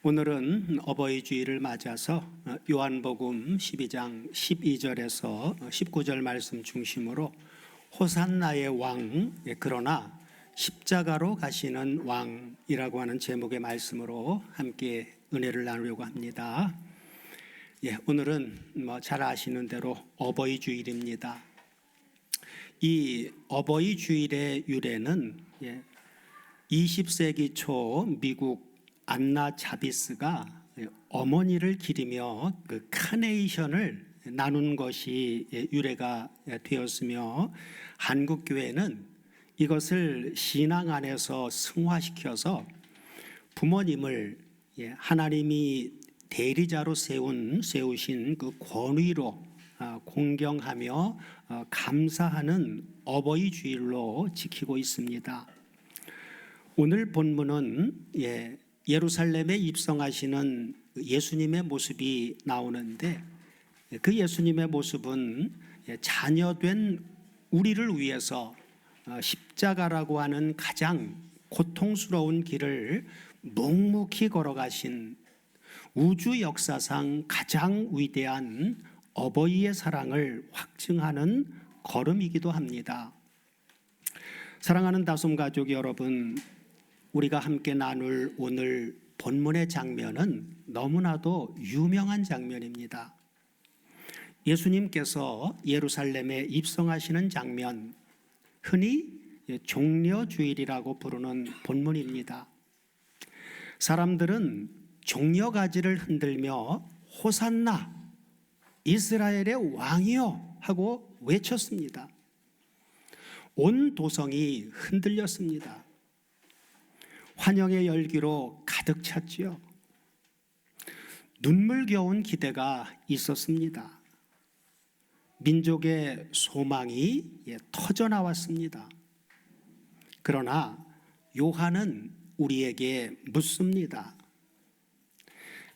오늘은 어버이 주일을 맞아서 요한복음 12장 12절에서 19절 말씀 중심으로 호산나의 왕, 그러나 십자가로 가시는 왕이라고 하는 제목의 말씀으로 함께 은혜를 나누려고 합니다. 오늘은 잘 아시는 대로 어버이 주일입니다. 이 어버이 주일의 유래는 20세기 초 미국 안나 자비스가 어머니를 기리며 그 카네이션을 나눈 것이 유래가 되었으며, 한국 교회는 이것을 신앙 안에서 승화시켜서 부모님을 하나님이 대리자로 세우신 그 권위로 공경하며 감사하는 어버이 주일로 지키고 있습니다. 오늘 본문은 예루살렘에 입성하시는 예수님의 모습이 나오는데, 그 예수님의 모습은 자녀된 우리를 위해서 십자가라고 하는 가장 고통스러운 길을 묵묵히 걸어가신 우주 역사상 가장 위대한 어버이의 사랑을 확증하는 걸음이기도 합니다. 사랑하는 다솜 가족 여러분, 우리가 함께 나눌 오늘 본문의 장면은 너무나도 유명한 장면입니다. 예수님께서 예루살렘에 입성하시는 장면, 흔히 종려주일이라고 부르는 본문입니다. 사람들은 종려가지를 흔들며 호산나 이스라엘의 왕이여 하고 외쳤습니다. 온 도성이 흔들렸습니다. 환영의 열기로 가득 찼지요. 눈물겨운 기대가 있었습니다. 민족의 소망이 터져나왔습니다. 그러나 요한은 우리에게 묻습니다.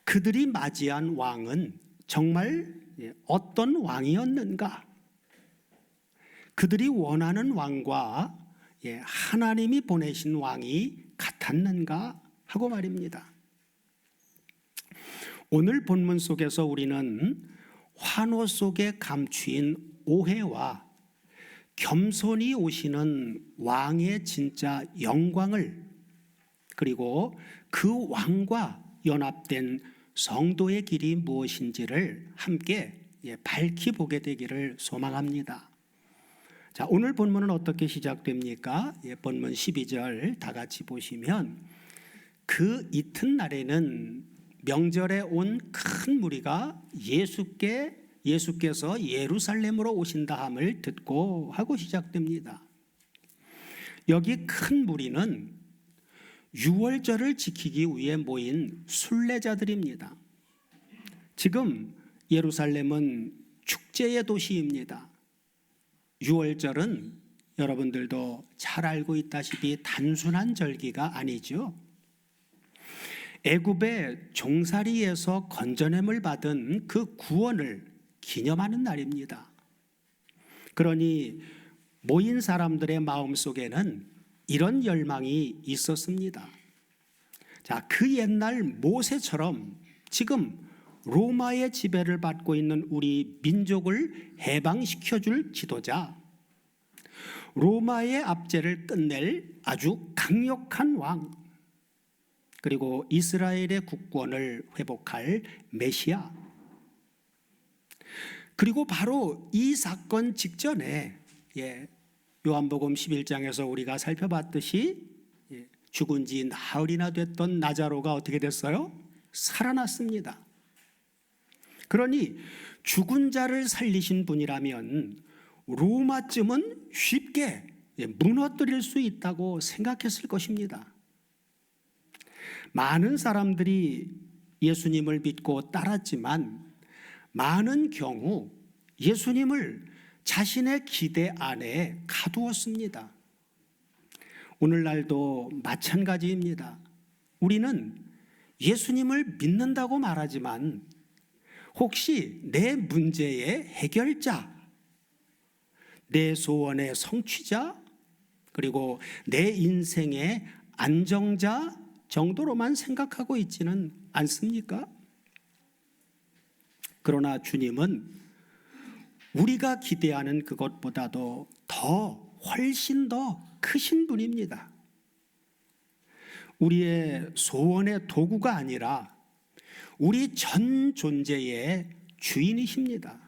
그들이 맞이한 왕은 정말 어떤 왕이었는가? 그들이 원하는 왕과 하나님이 보내신 왕이 같았는가 하고 말입니다. 오늘 본문 속에서 우리는 환호 속에 감추인 오해와 겸손히 오시는 왕의 진짜 영광을, 그리고 그 왕과 연합된 성도의 길이 무엇인지를 함께 밝히 보게 되기를 소망합니다. 자, 오늘 본문은 어떻게 시작됩니까? 본문 12절 다 같이 보시면, 그 이튿날에는 명절에 온 큰 무리가 예수께서 예루살렘으로 오신다 함을 듣고 하고 시작됩니다. 여기 큰 무리는 유월절을 지키기 위해 모인 순례자들입니다. 지금 예루살렘은 축제의 도시입니다. 유월절은 여러분들도 잘 알고 있다시피 단순한 절기가 아니죠. 애굽의 종살이에서 건져냄을 받은 그 구원을 기념하는 날입니다. 그러니 모인 사람들의 마음속에는 이런 열망이 있었습니다. 자, 그 옛날 모세처럼 지금 로마의 지배를 받고 있는 우리 민족을 해방시켜줄 지도자, 로마의 압제를 끝낼 아주 강력한 왕, 그리고 이스라엘의 국권을 회복할 메시아, 그리고 바로 이 사건 직전에 요한복음 11장에서 우리가 살펴봤듯이 죽은 지 나흘이나 됐던 나자로가 어떻게 됐어요? 살아났습니다. 그러니 죽은 자를 살리신 분이라면 로마쯤은 쉽게 무너뜨릴 수 있다고 생각했을 것입니다. 많은 사람들이 예수님을 믿고 따랐지만 많은 경우 예수님을 자신의 기대 안에 가두었습니다. 오늘날도 마찬가지입니다. 우리는 예수님을 믿는다고 말하지만 혹시 내 문제의 해결자, 내 소원의 성취자, 그리고 내 인생의 안정자, 정도로만 생각하고 있지는 않습니까? 그러나 주님은 우리가 기대하는 그것보다도 훨씬 더 크신 분입니다. 우리의 소원의 도구가 아니라 우리 전 존재의 주인이십니다.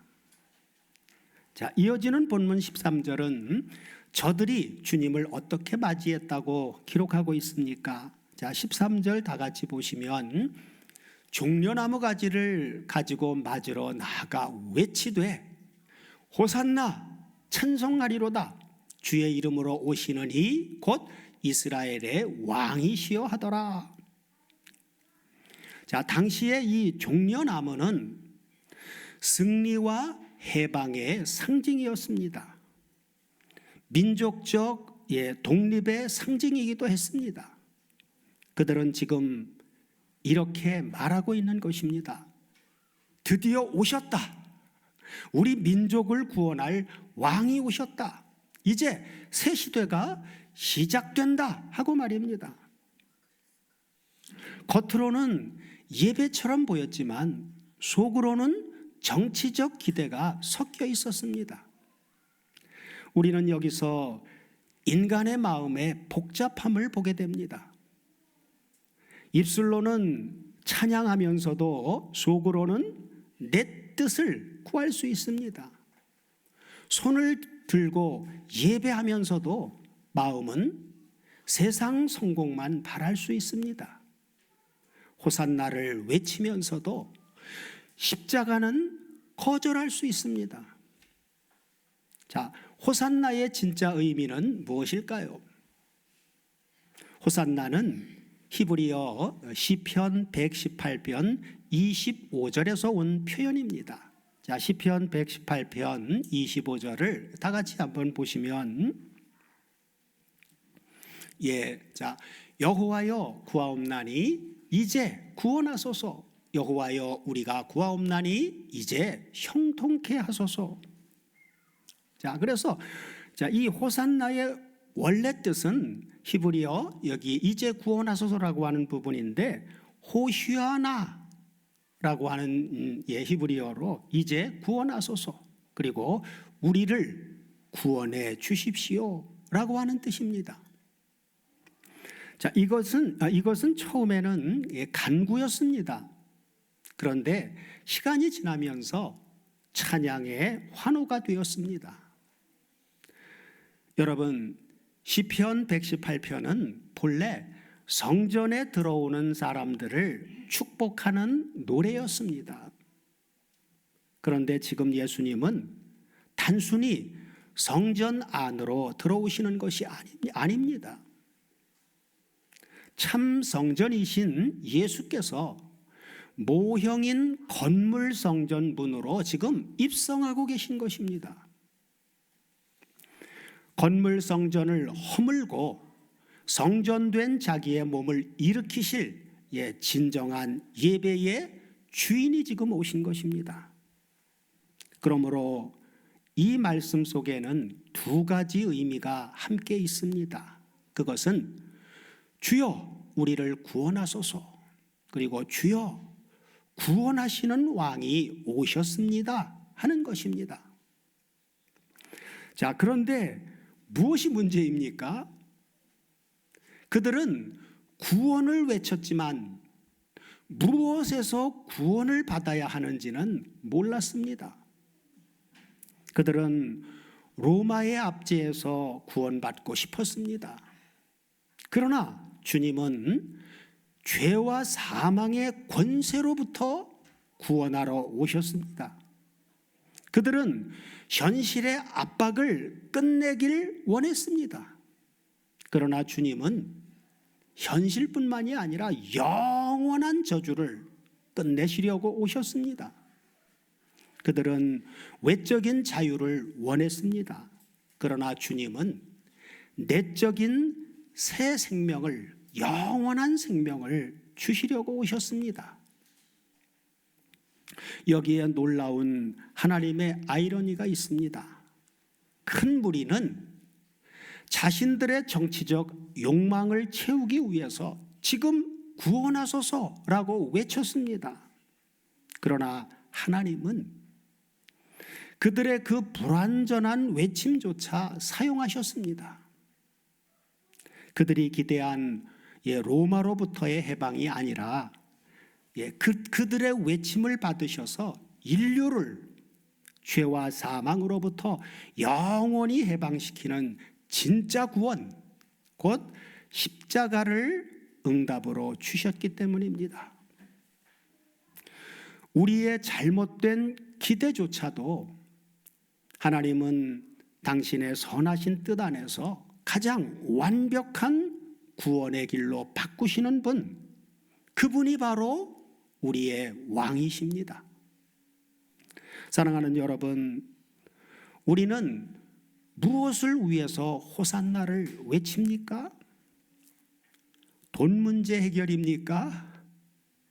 자, 이어지는 본문 13절은 저들이 주님을 어떻게 맞이했다고 기록하고 있습니까? 자, 13절 다 같이 보시면 종려나무 가지를 가지고 맞으러 나아가 외치되 호산나 찬송하리로다 주의 이름으로 오시는 이 곧 이스라엘의 왕이시여 하더라. 자, 당시에 이 종려나무는 승리와 해방의 상징이었습니다. 민족적 독립의 상징이기도 했습니다. 그들은 지금 이렇게 말하고 있는 것입니다. 드디어 오셨다. 우리 민족을 구원할 왕이 오셨다. 이제 새 시대가 시작된다 하고 말입니다. 겉으로는 예배처럼 보였지만 속으로는 정치적 기대가 섞여 있었습니다. 우리는 여기서 인간의 마음의 복잡함을 보게 됩니다. 입술로는 찬양하면서도 속으로는 내 뜻을 구할 수 있습니다. 손을 들고 예배하면서도 마음은 세상 성공만 바랄 수 있습니다. 호산나를 외치면서도 십자가는 거절할 수 있습니다. 자, 호산나의 진짜 의미는 무엇일까요? 호산나는 히브리어 시편 118편 25절에서 온 표현입니다. 자, 시편 118편 25절을 다 같이 한번 보시면 자, 여호와여 구하옵나니 이제 구원하소서. 여호와여 우리가 구하옵나니 이제 형통케 하소서. 자, 그래서 이 호산나의 원래 뜻은 히브리어 여기 이제 구원하소서라고 하는 부분인데 호시아나라고 하는 히브리어로 이제 구원하소서 그리고 우리를 구원해 주십시오라고 하는 뜻입니다. 자, 이것은 처음에는 간구였습니다. 그런데 시간이 지나면서 찬양의 환호가 되었습니다. 여러분, 시편 118편은 본래 성전에 들어오는 사람들을 축복하는 노래였습니다. 그런데 지금 예수님은 단순히 성전 안으로 들어오시는 것이 아닙니다. 참 성전이신 예수께서 모형인 건물 성전 문으로 지금 입성하고 계신 것입니다. 건물 성전을 허물고 성전된 자기의 몸을 일으키실 진정한 예배의 주인이 지금 오신 것입니다. 그러므로 이 말씀 속에는 두 가지 의미가 함께 있습니다. 그것은 주여 우리를 구원하소서, 그리고 주여 구원하시는 왕이 오셨습니다 하는 것입니다. 자, 그런데 무엇이 문제입니까? 그들은 구원을 외쳤지만 무엇에서 구원을 받아야 하는지는 몰랐습니다. 그들은 로마의 압제에서 구원받고 싶었습니다. 그러나 주님은 죄와 사망의 권세로부터 구원하러 오셨습니다. 그들은 현실의 압박을 끝내길 원했습니다. 그러나 주님은 현실뿐만이 아니라 영원한 저주를 끝내시려고 오셨습니다. 그들은 외적인 자유를 원했습니다. 그러나 주님은 내적인 새 생명을, 영원한 생명을 주시려고 오셨습니다. 여기에 놀라운 하나님의 아이러니가 있습니다. 큰 무리는 자신들의 정치적 욕망을 채우기 위해서 지금 구원하소서라고 외쳤습니다. 그러나 하나님은 그들의 그 불완전한 외침조차 사용하셨습니다. 그들이 기대한 로마로부터의 해방이 아니라 그들의 외침을 받으셔서 인류를 죄와 사망으로부터 영원히 해방시키는 진짜 구원, 곧 십자가를 응답으로 주셨기 때문입니다. 우리의 잘못된 기대조차도 하나님은 당신의 선하신 뜻 안에서 가장 완벽한 구원의 길로 바꾸시는 분, 그분이 바로 우리의 왕이십니다. 사랑하는 여러분, 우리는 무엇을 위해서 호산나를 외칩니까? 돈 문제 해결입니까?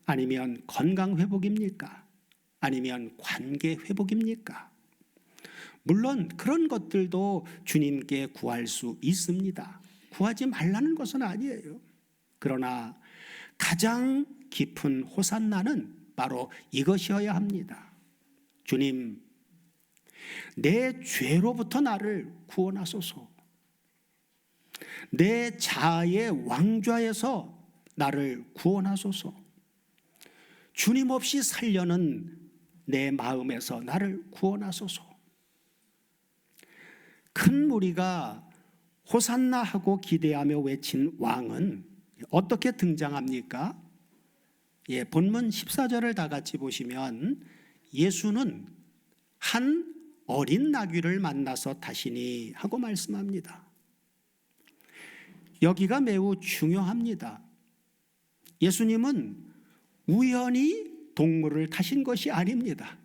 아니면 건강 회복입니까? 아니면 관계 회복입니까? 물론 그런 것들도 주님께 구할 수 있습니다. 구하지 말라는 것은 아니에요. 그러나 가장 깊은 호산나는 바로 이것이어야 합니다. 주님, 내 죄로부터 나를 구원하소서. 내 자아의 왕좌에서 나를 구원하소서. 주님 없이 살려는 내 마음에서 나를 구원하소서. 큰 무리가 호산나 하고 기대하며 외친 왕은 어떻게 등장합니까? 본문 14절을 다 같이 보시면 예수는 한 어린 나귀를 만나서 타시니 하고 말씀합니다. 여기가 매우 중요합니다. 예수님은 우연히 동물을 타신 것이 아닙니다.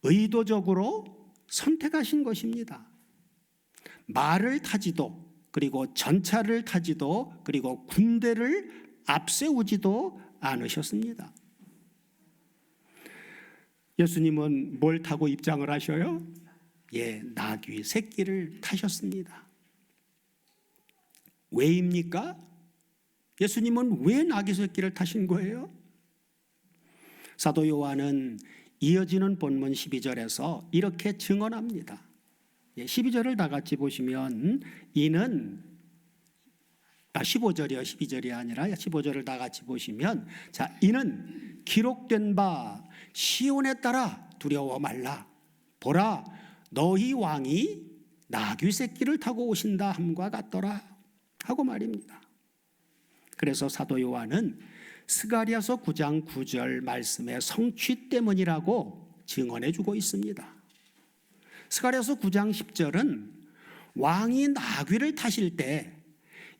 의도적으로 선택하신 것입니다. 말을 타지도, 그리고 전차를 타지도, 그리고 군대를 앞세우지도 않으셨습니다. 예수님은 뭘 타고 입장을 하셔요? 나귀 새끼를 타셨습니다. 왜입니까? 예수님은 왜 나귀 새끼를 타신 거예요? 사도 요한은 이어지는 본문 12절에서 이렇게 증언합니다. 12절을 다 같이 보시면 이는 15절이요, 12절이 아니라 15절을 다 같이 보시면 이는 기록된 바 시온에 따라 두려워 말라. 보라, 너희 왕이 나귀 새끼를 타고 오신다 함과 같더라 하고 말입니다. 그래서 사도 요한은 스가랴서 9장 9절 말씀의 성취 때문이라고 증언해 주고 있습니다. 스가랴서 9장 10절은 왕이 나귀를 타실 때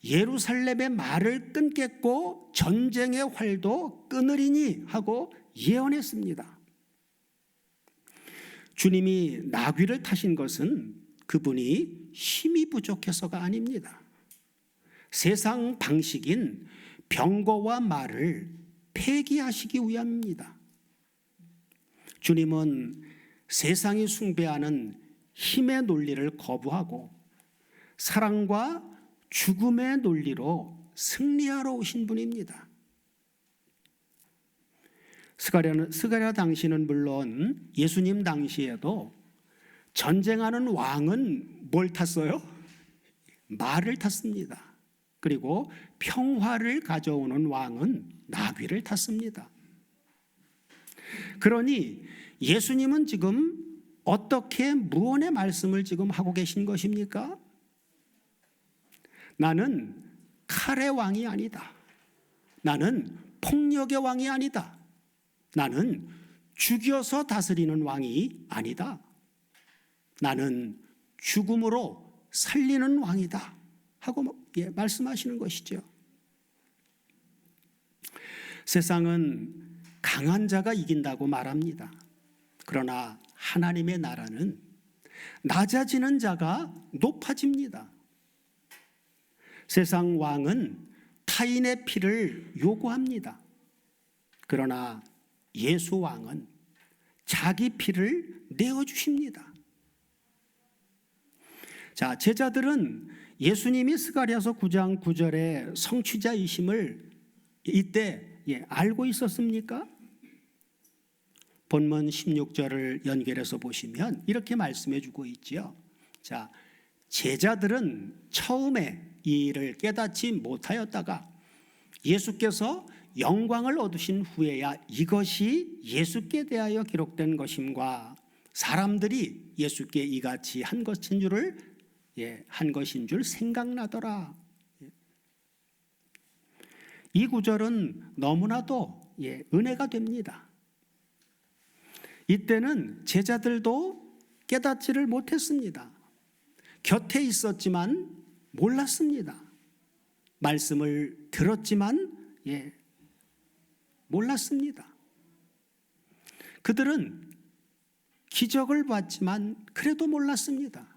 예루살렘의 말을 끊겠고 전쟁의 활도 끊으리니 하고 예언했습니다. 주님이 나귀를 타신 것은 그분이 힘이 부족해서가 아닙니다. 세상 방식인 병거와 말을 폐기하시기 위함입니다. 주님은 세상이 숭배하는 힘의 논리를 거부하고 사랑과 죽음의 논리로 승리하러 오신 분입니다. 스가랴 당시는 물론 예수님 당시에도 전쟁하는 왕은 뭘 탔어요? 말을 탔습니다. 그리고 평화를 가져오는 왕은 나귀를 탔습니다. 그러니 예수님은 지금 어떻게 무언의 말씀을 지금 하고 계신 것입니까? 나는 칼의 왕이 아니다. 나는 폭력의 왕이 아니다. 나는 죽여서 다스리는 왕이 아니다. 나는 죽음으로 살리는 왕이다 하고 말씀하시는 것이죠. 세상은 강한 자가 이긴다고 말합니다. 그러나 하나님의 나라는 낮아지는 자가 높아집니다. 세상 왕은 타인의 피를 요구합니다. 그러나 예수 왕은 자기 피를 내어주십니다. 제자들은 예수님이 스가랴서 9장 9절의 성취자이심을 이때 알고 있었습니까? 본문 16절을 연결해서 보시면 이렇게 말씀해 주고 있지요. 자, 제자들은 처음에 이 일을 깨닫지 못하였다가 예수께서 영광을 얻으신 후에야 이것이 예수께 대하여 기록된 것임과 사람들이 예수께 이같이 한 것인 줄 생각나더라. 이 구절은 너무나도 은혜가 됩니다. 이때는 제자들도 깨닫지를 못했습니다. 곁에 있었지만 몰랐습니다. 말씀을 들었지만 몰랐습니다. 그들은 기적을 봤지만 그래도 몰랐습니다.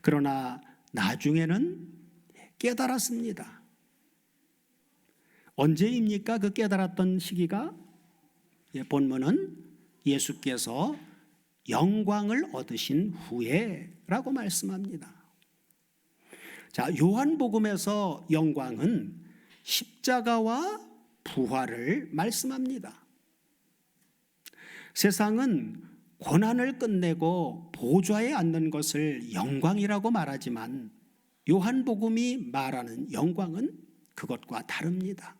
그러나 나중에는 깨달았습니다. 언제입니까? 그 깨달았던 시기가 본문은 예수께서 영광을 얻으신 후에라고 말씀합니다. 자, 요한복음에서 영광은 십자가와 부활을 말씀합니다. 세상은 고난을 끝내고 보좌에 앉는 것을 영광이라고 말하지만 요한복음이 말하는 영광은 그것과 다릅니다.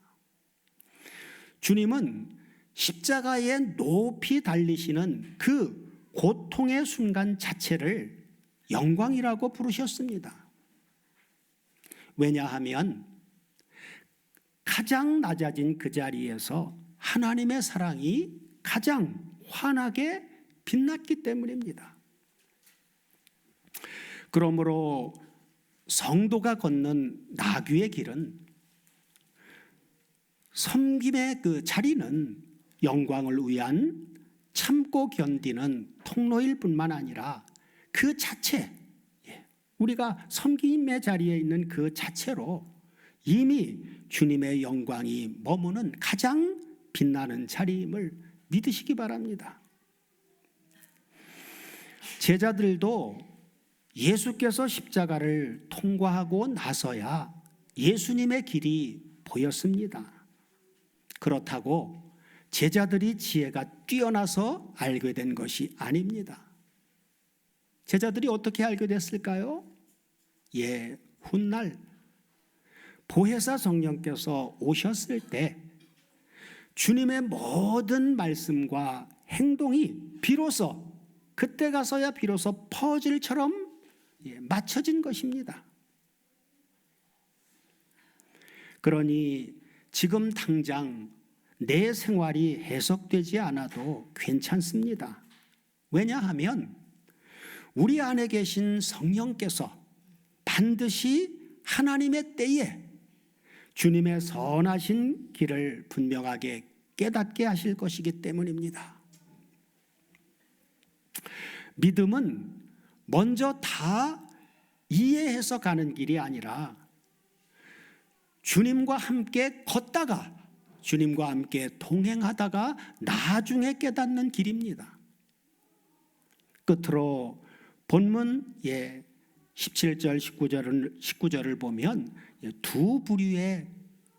주님은 십자가에 높이 달리시는 그 고통의 순간 자체를 영광이라고 부르셨습니다. 왜냐하면 가장 낮아진 그 자리에서 하나님의 사랑이 가장 환하게 빛났기 때문입니다. 그러므로 성도가 걷는 나귀의 길은 섬김의 그 자리는 영광을 위한 참고 견디는 통로일 뿐만 아니라 그 자체, 우리가 섬김의 자리에 있는 그 자체로 이미 주님의 영광이 머무는 가장 빛나는 자리임을 믿으시기 바랍니다. 제자들도 예수께서 십자가를 통과하고 나서야 예수님의 길이 보였습니다. 그렇다고 제자들이 지혜가 뛰어나서 알게 된 것이 아닙니다. 제자들이 어떻게 알게 됐을까요? 훗날 보혜사 성령께서 오셨을 때 주님의 모든 말씀과 행동이 비로소 그때 가서야 비로소 퍼즐처럼 맞춰진 것입니다. 그러니 지금 당장 내 생활이 해석되지 않아도 괜찮습니다. 왜냐하면 우리 안에 계신 성령께서 반드시 하나님의 때에 주님의 선하신 길을 분명하게 깨닫게 하실 것이기 때문입니다. 믿음은 먼저 다 이해해서 가는 길이 아니라 주님과 함께 걷다가 주님과 함께 동행하다가 나중에 깨닫는 길입니다. 끝으로 본문 17절 19절을 보면 두 부류의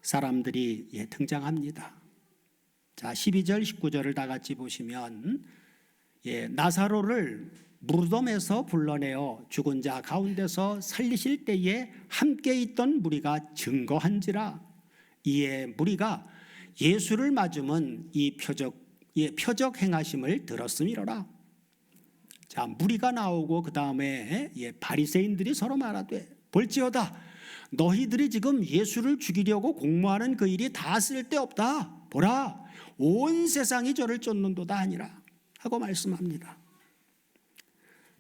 사람들이 등장합니다. 자, 12절 19절을 다 같이 보시면 나사로를 무덤에서 불러내어 죽은 자 가운데서 살리실 때에 함께 있던 무리가 증거한지라 이에 무리가 예수를 맞으면 이 표적 행하심을 들었음이로라. 자, 무리가 나오고 그 다음에 바리새인들이 서로 말하되 볼지어다 너희들이 지금 예수를 죽이려고 공모하는 그 일이 다 쓸데없다. 보라 온 세상이 저를 쫓는도다 아니라 하고 말씀합니다.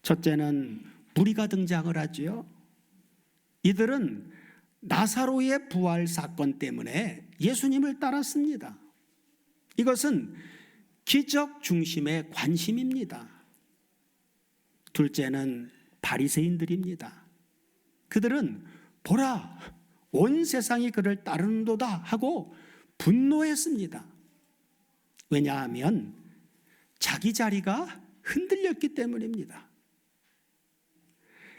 첫째는 무리가 등장을 하지요. 이들은 나사로의 부활 사건 때문에 예수님을 따랐습니다. 이것은 기적 중심의 관심입니다. 둘째는 바리새인들입니다. 그들은 보라 온 세상이 그를 따르는도다 하고 분노했습니다. 왜냐하면 자기 자리가 흔들렸기 때문입니다.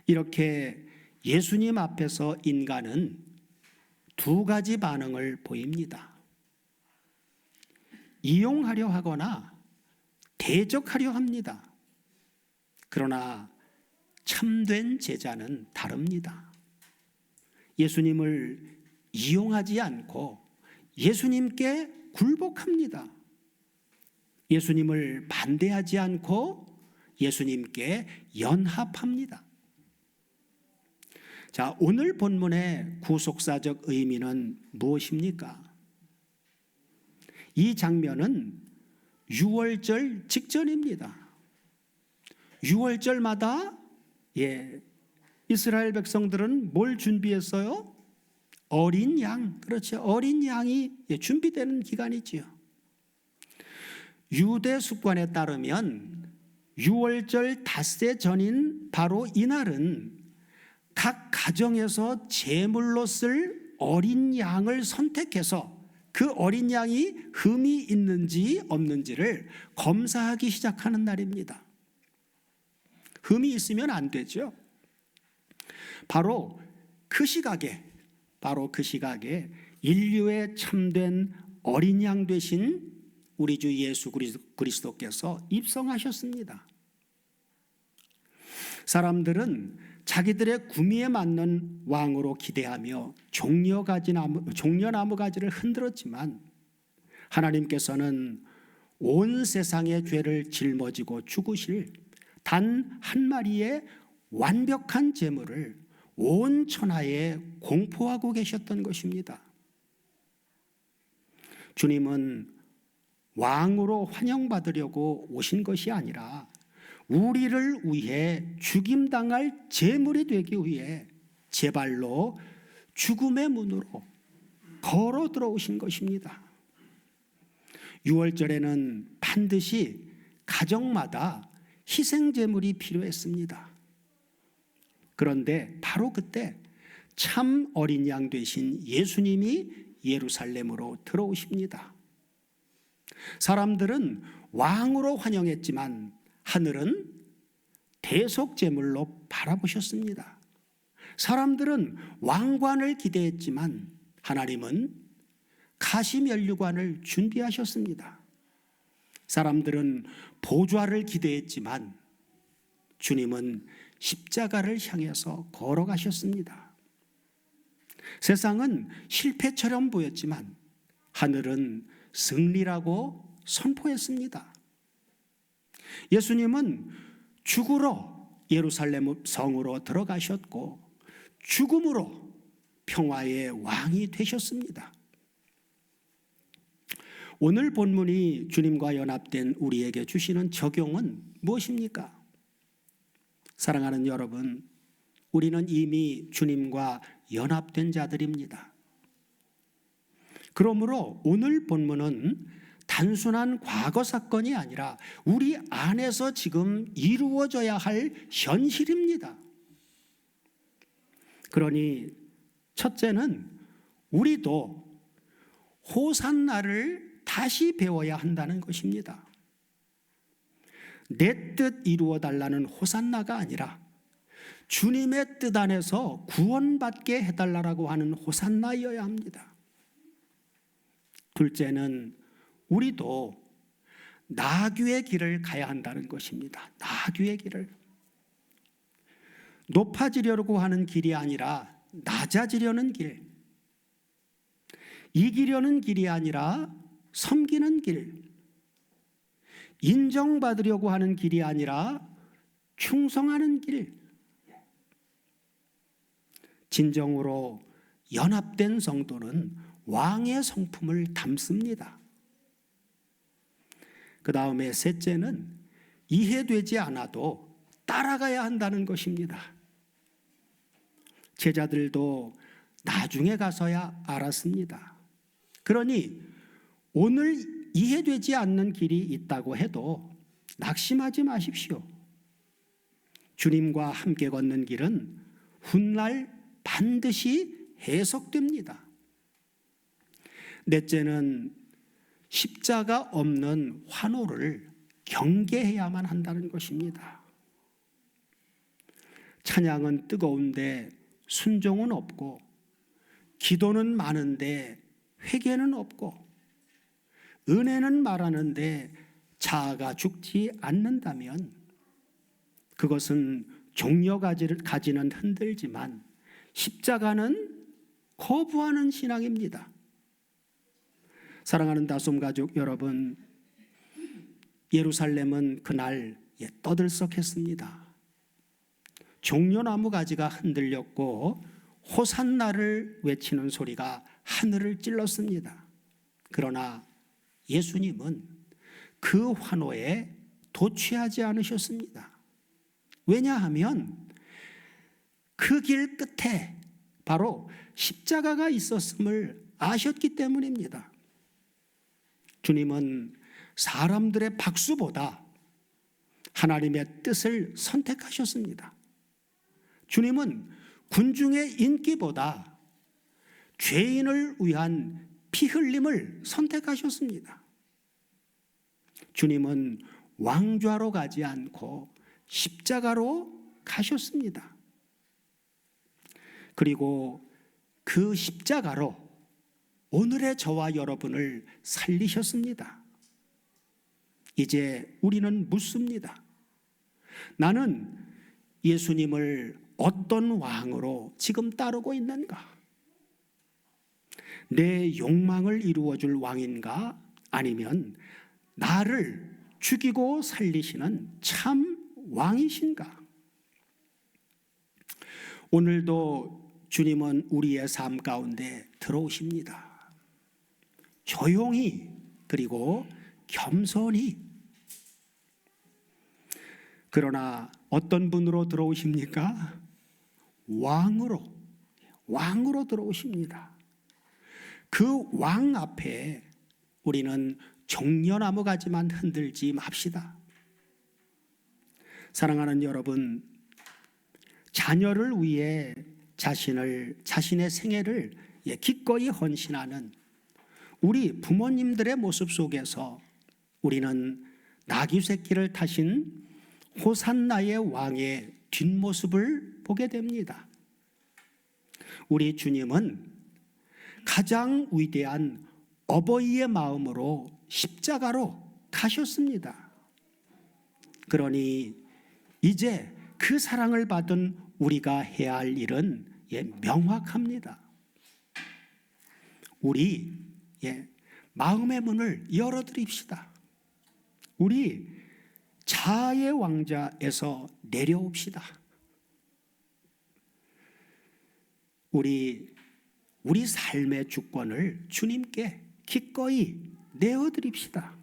이렇게 예수님 앞에서 인간은 두 가지 반응을 보입니다. 이용하려 하거나 대적하려 합니다. 그러나 참된 제자는 다릅니다. 예수님을 이용하지 않고 예수님께 굴복합니다. 예수님을 반대하지 않고 예수님께 연합합니다. 자, 오늘 본문의 구속사적 의미는 무엇입니까? 이 장면은 유월절 직전입니다. 유월절마다 이스라엘 백성들은 뭘 준비했어요? 어린 양, 그렇죠. 어린 양이 준비되는 기간이지요. 유대 습관에 따르면 유월절 닷새 전인 바로 이날은 각 가정에서 제물로 쓸 어린 양을 선택해서 그 어린 양이 흠이 있는지 없는지를 검사하기 시작하는 날입니다. 흠이 있으면 안 되죠. 바로 그 시각에 인류의 참된 어린 양 되신 우리 주 예수 그리스도께서 입성하셨습니다. 사람들은 자기들의 구미에 맞는 왕으로 기대하며 종려나무 가지를 흔들었지만 하나님께서는 온 세상의 죄를 짊어지고 죽으실 단 한 마리의 완벽한 제물을 온 천하에 공포하고 계셨던 것입니다. 주님은 왕으로 환영받으려고 오신 것이 아니라 우리를 위해 죽임당할 제물이 되기 위해 제 발로 죽음의 문으로 걸어 들어오신 것입니다. 유월절에는 반드시 가정마다 희생제물이 필요했습니다. 그런데 바로 그때 참 어린 양 되신 예수님이 예루살렘으로 들어오십니다. 사람들은 왕으로 환영했지만 하늘은 대속제물로 바라보셨습니다. 사람들은 왕관을 기대했지만 하나님은 가시면류관을 준비하셨습니다. 사람들은 보좌를 기대했지만 주님은 십자가를 향해서 걸어가셨습니다. 세상은 실패처럼 보였지만 하늘은 승리라고 선포했습니다. 예수님은 죽으러 예루살렘 성으로 들어가셨고 죽음으로 평화의 왕이 되셨습니다. 오늘 본문이 주님과 연합된 우리에게 주시는 적용은 무엇입니까? 사랑하는 여러분, 우리는 이미 주님과 연합된 자들입니다. 그러므로 오늘 본문은 단순한 과거 사건이 아니라 우리 안에서 지금 이루어져야 할 현실입니다. 그러니 첫째는 우리도 호산나를 다시 배워야 한다는 것입니다. 내 뜻 이루어 달라는 호산나가 아니라 주님의 뜻 안에서 구원받게 해달라고 하는 호산나여야 합니다. 둘째는 우리도 나귀의 길을 가야 한다는 것입니다. 나귀의 길을. 높아지려고 하는 길이 아니라 낮아지려는 길. 이기려는 길이 아니라 섬기는 길. 인정받으려고 하는 길이 아니라 충성하는 길. 진정으로 연합된 성도는 왕의 성품을 담습니다. 그 다음에 셋째는 이해되지 않아도 따라가야 한다는 것입니다. 제자들도 나중에 가서야 알았습니다. 그러니 오늘 이해되지 않는 길이 있다고 해도 낙심하지 마십시오. 주님과 함께 걷는 길은 훗날 반드시 해석됩니다. 넷째는 십자가 없는 환호를 경계해야만 한다는 것입니다. 찬양은 뜨거운데 순종은 없고 기도는 많은데 회개는 없고 은혜는 말하는데 자아가 죽지 않는다면 그것은 종려 가지는 흔들지만 십자가는 거부하는 신앙입니다. 사랑하는 다솜 가족 여러분, 예루살렘은 그날 떠들썩했습니다. 종려나무 가지가 흔들렸고 호산나를 외치는 소리가 하늘을 찔렀습니다. 그러나 예수님은 그 환호에 도취하지 않으셨습니다. 왜냐하면 그 길 끝에 바로 십자가가 있었음을 아셨기 때문입니다. 주님은 사람들의 박수보다 하나님의 뜻을 선택하셨습니다. 주님은 군중의 인기보다 죄인을 위한 피 흘림을 선택하셨습니다. 주님은 왕좌로 가지 않고 십자가로 가셨습니다. 그리고 그 십자가로 오늘의 저와 여러분을 살리셨습니다. 이제 우리는 묻습니다. 나는 예수님을 어떤 왕으로 지금 따르고 있는가? 내 욕망을 이루어줄 왕인가? 아니면 나를 죽이고 살리시는 참 왕이신가? 오늘도 주님은 우리의 삶 가운데 들어오십니다. 조용히 그리고 겸손히. 그러나 어떤 분으로 들어오십니까? 왕으로 들어오십니다. 그 왕 앞에 우리는 종려나무 가지만 흔들지 맙시다. 사랑하는 여러분, 자녀를 위해 자신의 생애를 기꺼이 헌신하는 우리 부모님들의 모습 속에서 우리는 나귀 새끼를 타신 호산나의 왕의 뒷모습을 보게 됩니다. 우리 주님은 가장 위대한 어버이의 마음으로 십자가로 가셨습니다. 그러니 이제 그 사랑을 받은 우리가 해야 할 일은 명확합니다. 우리 마음의 문을 열어드립시다. 우리 자아의 왕좌에서 내려옵시다. 우리 삶의 주권을 주님께 기꺼이 내어드립시다.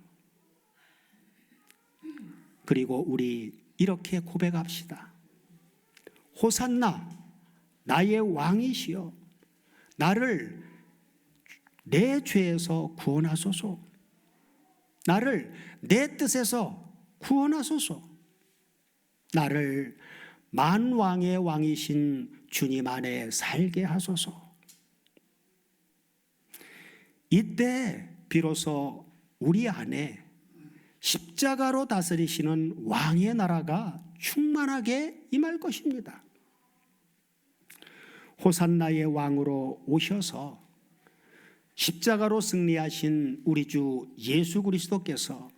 그리고 우리 이렇게 고백합시다. 호산나, 나의 왕이시여, 나를 내 죄에서 구원하소서. 나를 내 뜻에서 구원하소서. 나를 만왕의 왕이신 주님 안에 살게 하소서. 이때 비로소 우리 안에 십자가로 다스리시는 왕의 나라가 충만하게 임할 것입니다. 호산나의 왕으로 오셔서 십자가로 승리하신 우리 주 예수 그리스도께서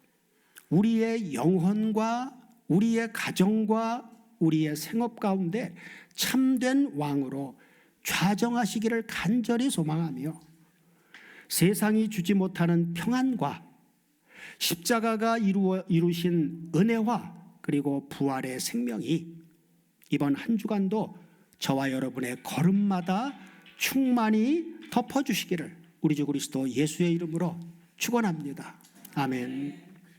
우리의 영혼과 우리의 가정과 우리의 생업 가운데 참된 왕으로 좌정하시기를 간절히 소망하며 세상이 주지 못하는 평안과 십자가가 이루신 은혜와 그리고 부활의 생명이 이번 한 주간도 저와 여러분의 걸음마다 충만히 덮어주시기를 우리 주 그리스도 예수의 이름으로 축원합니다. 아멘.